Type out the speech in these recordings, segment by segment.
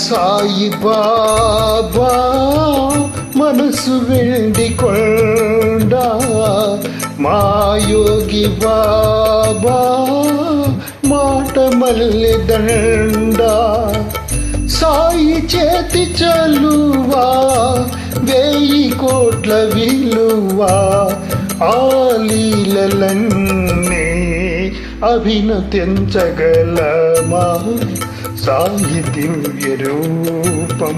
సాయి బాబా మనసు వెండి కొండ, మా యోగి బాబా మాట మల్లె దండ. సాయి చేతి చలువా 1000 కోట్ల విలువా, ఆ లీలలన్నీ అభినతించగలమా? సాయి దివ్య రూపం,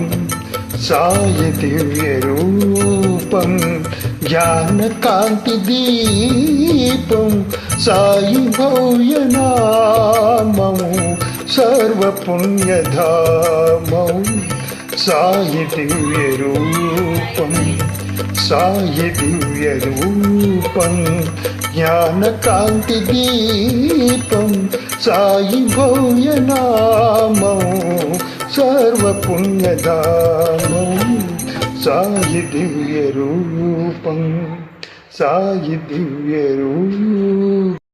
సాయి దివ్య రూపం, జ్ఞాన కాంతి దీపం, సాయి భవ్య నామము, సర్వ పుణ్యధామం. సాయి దివ్య రూపం, సాయి దివ్య రూపం, జ్ఞాన కాంతి దీపం, సాయి భవ్య నామం, సర్వ పుణ్యధామం. సాయి దివ్య రూపం, సాయి దివ్య రూపం.